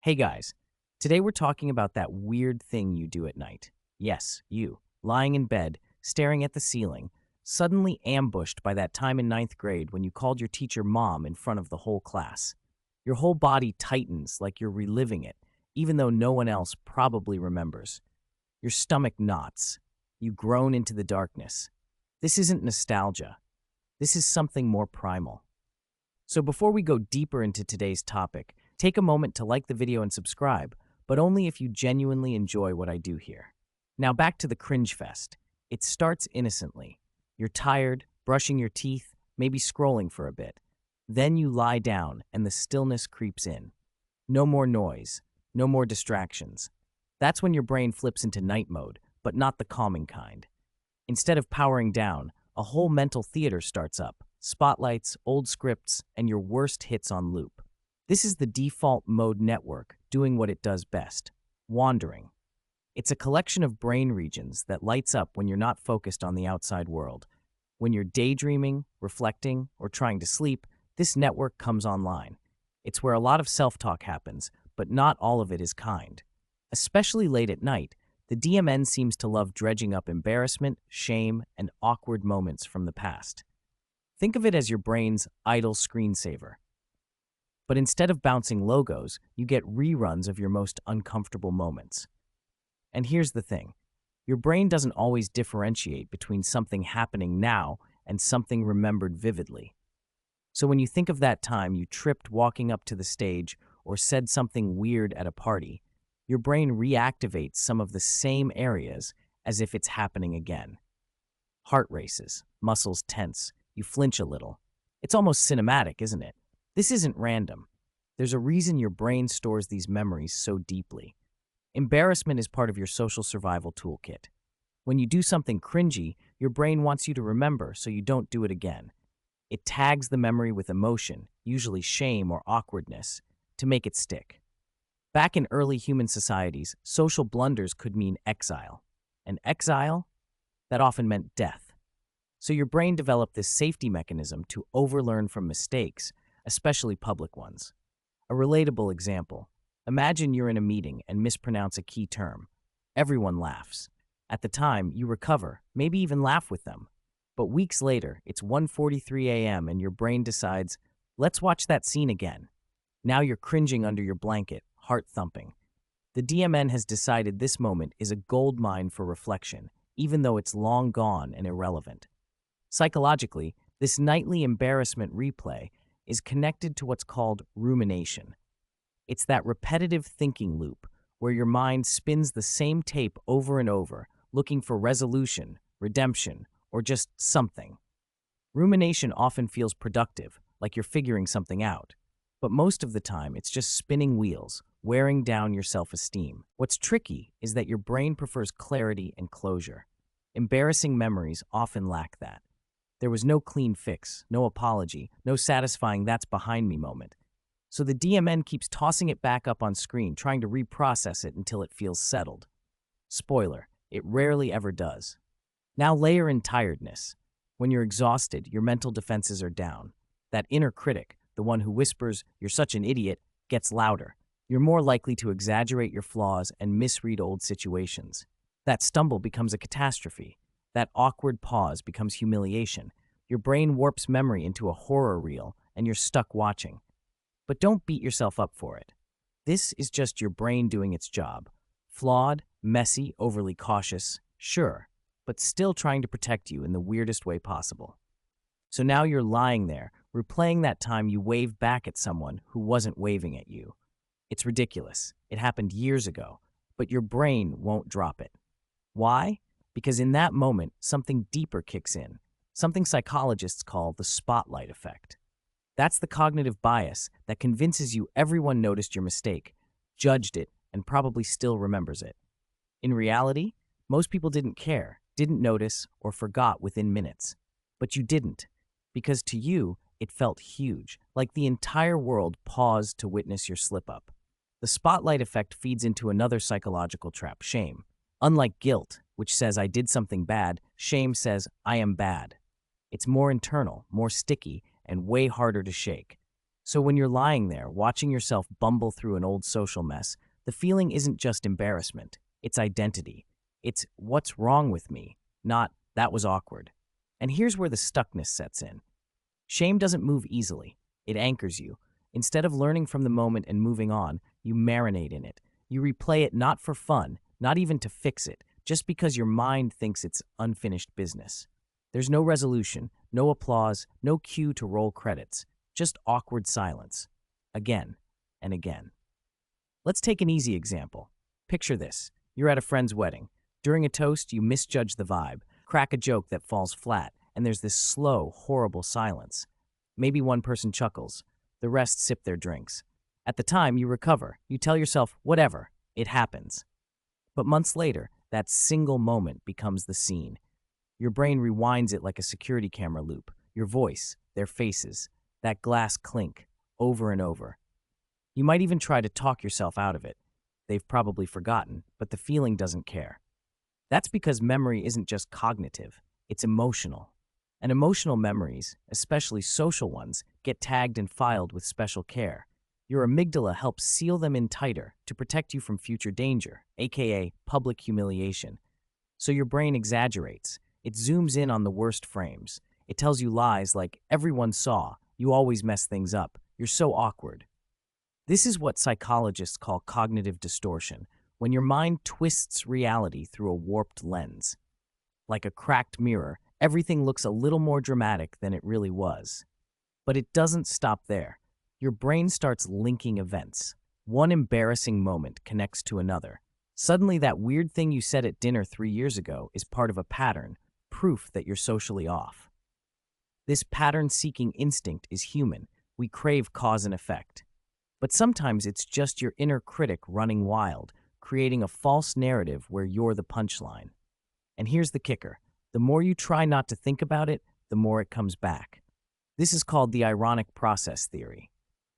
Hey guys, today we're talking about that weird thing you do at night. Yes, you, lying in bed, staring at the ceiling, suddenly ambushed by that time in ninth grade when you called your teacher mom in front of the whole class. Your whole body tightens like you're reliving it, even though no one else probably remembers. Your stomach knots. You groan into the darkness. This isn't nostalgia. This is something more primal. So before we go deeper into today's topic, take a moment to like the video and subscribe, but only if you genuinely enjoy what I do here. Now back to the cringe fest. It starts innocently. You're tired, brushing your teeth, maybe scrolling for a bit. Then you lie down and the stillness creeps in. No more noise, no more distractions. That's when your brain flips into night mode, but not the calming kind. Instead of powering down, a whole mental theater starts up. Spotlights, old scripts, and your worst hits on loop. This is the default mode network doing what it does best, wandering. It's a collection of brain regions that lights up when you're not focused on the outside world. When you're daydreaming, reflecting, or trying to sleep, this network comes online. It's where a lot of self-talk happens, but not all of it is kind. Especially late at night, the DMN seems to love dredging up embarrassment, shame, and awkward moments from the past. Think of it as your brain's idle screensaver. But instead of bouncing logos, you get reruns of your most uncomfortable moments. And here's the thing. Your brain doesn't always differentiate between something happening now and something remembered vividly. So when you think of that time you tripped walking up to the stage or said something weird at a party, your brain reactivates some of the same areas as if it's happening again. Heart races, muscles tense, you flinch a little. It's almost cinematic, isn't it? This isn't random. There's a reason your brain stores these memories so deeply. Embarrassment is part of your social survival toolkit. When you do something cringy, your brain wants you to remember so you don't do it again. It tags the memory with emotion, usually shame or awkwardness, to make it stick. Back in early human societies, social blunders could mean exile. And exile? That often meant death. So your brain developed this safety mechanism to overlearn from mistakes, especially public ones. A relatable example. Imagine you're in a meeting and mispronounce a key term. Everyone laughs. At the time, you recover, maybe even laugh with them. But weeks later, it's 1:43 a.m. and your brain decides, let's watch that scene again. Now you're cringing under your blanket, heart thumping. The DMN has decided this moment is a gold mine for reflection, even though it's long gone and irrelevant. Psychologically, this nightly embarrassment replay is connected to what's called rumination. It's that repetitive thinking loop where your mind spins the same tape over and over, looking for resolution, redemption, or just something. Rumination often feels productive, like you're figuring something out. But most of the time, it's just spinning wheels, wearing down your self-esteem. What's tricky is that your brain prefers clarity and closure. Embarrassing memories often lack that. There was no clean fix, no apology, no satisfying "that's behind me" moment. So the DMN keeps tossing it back up on screen, trying to reprocess it until it feels settled. Spoiler, it rarely ever does. Now layer in tiredness. When you're exhausted, your mental defenses are down. That inner critic, the one who whispers, "you're such an idiot," gets louder. You're more likely to exaggerate your flaws and misread old situations. That stumble becomes a catastrophe. That awkward pause becomes humiliation. Your brain warps memory into a horror reel, and you're stuck watching. But don't beat yourself up for it. This is just your brain doing its job. Flawed, messy, overly cautious, sure, but still trying to protect you in the weirdest way possible. So now you're lying there, replaying that time you waved back at someone who wasn't waving at you. It's ridiculous. It happened years ago, but your brain won't drop it. Why? Because in that moment, something deeper kicks in, something psychologists call the spotlight effect. That's the cognitive bias that convinces you everyone noticed your mistake, judged it, and probably still remembers it. In reality, most people didn't care, didn't notice, or forgot within minutes. But you didn't, because to you, it felt huge, like the entire world paused to witness your slip-up. The spotlight effect feeds into another psychological trap, shame. Unlike guilt, which says I did something bad, shame says I am bad. It's more internal, more sticky, and way harder to shake. So when you're lying there, watching yourself bumble through an old social mess, the feeling isn't just embarrassment, it's identity. It's what's wrong with me, not that was awkward. And here's where the stuckness sets in. Shame doesn't move easily, it anchors you. Instead of learning from the moment and moving on, you marinate in it. You replay it not for fun, not even to fix it, just because your mind thinks it's unfinished business. There's no resolution, no applause, no cue to roll credits, just awkward silence. Again and again. Let's take an easy example. Picture this. You're at a friend's wedding. During a toast, you misjudge the vibe, crack a joke that falls flat, and there's this slow, horrible silence. Maybe one person chuckles, the rest sip their drinks. At the time, you recover. You tell yourself, whatever, it happens. But months later, that single moment becomes the scene. Your brain rewinds it like a security camera loop. Your voice, their faces, that glass clink, over and over. You might even try to talk yourself out of it. They've probably forgotten, but the feeling doesn't care. That's because memory isn't just cognitive, it's emotional. And emotional memories, especially social ones, get tagged and filed with special care. Your amygdala helps seal them in tighter to protect you from future danger, aka public humiliation. So your brain exaggerates. It zooms in on the worst frames. It tells you lies like, everyone saw, you always mess things up, you're so awkward. This is what psychologists call cognitive distortion, when your mind twists reality through a warped lens. Like a cracked mirror, everything looks a little more dramatic than it really was. But it doesn't stop there. Your brain starts linking events. One embarrassing moment connects to another. Suddenly, that weird thing you said at dinner 3 years ago is part of a pattern, proof that you're socially off. This pattern-seeking instinct is human. We crave cause and effect. But sometimes it's just your inner critic running wild, creating a false narrative where you're the punchline. And here's the kicker. The more you try not to think about it, the more it comes back. This is called the ironic process theory.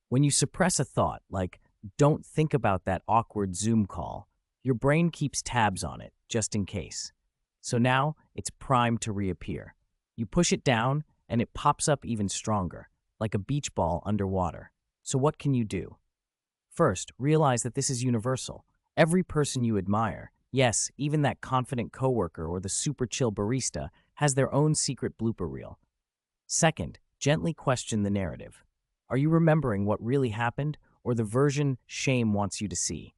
When you suppress a thought, like, don't think about that awkward Zoom call, your brain keeps tabs on it, just in case. So now, it's primed to reappear. You push it down, and it pops up even stronger, like a beach ball underwater. So what can you do? First, realize that this is universal. Every person you admire, yes, even that confident coworker or the super chill barista, has their own secret blooper reel. Second, gently question the narrative. Are you remembering what really happened, or the version shame wants you to see?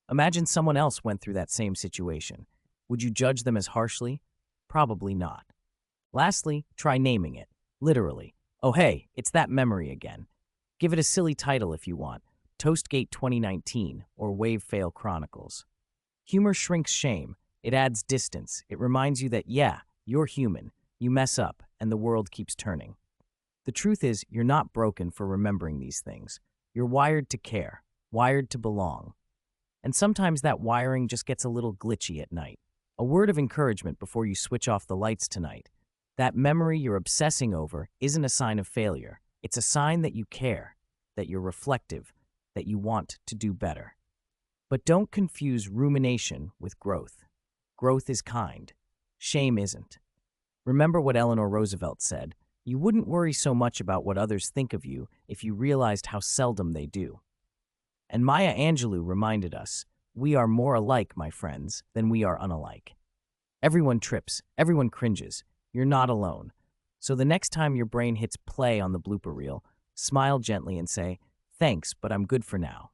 Imagine someone else went through that same situation. Would you judge them as harshly? Probably not. Lastly, try naming it. Literally. Oh hey, it's that memory again. Give it a silly title if you want. Toastgate 2019 or Wave Fail Chronicles. Humor shrinks shame. It adds distance. It reminds you that, yeah, you're human. You mess up, and the world keeps turning. The truth is, you're not broken for remembering these things. You're wired to care, wired to belong. And sometimes that wiring just gets a little glitchy at night. A word of encouragement before you switch off the lights tonight. That memory you're obsessing over isn't a sign of failure. It's a sign that you care, that you're reflective, that you want to do better. But don't confuse rumination with growth. Growth is kind. Shame isn't. Remember what Eleanor Roosevelt said, you wouldn't worry so much about what others think of you if you realized how seldom they do. And Maya Angelou reminded us, we are more alike, my friends, than we are unalike. Everyone trips, everyone cringes. You're not alone. So the next time your brain hits play on the blooper reel, smile gently and say, thanks, but I'm good for now.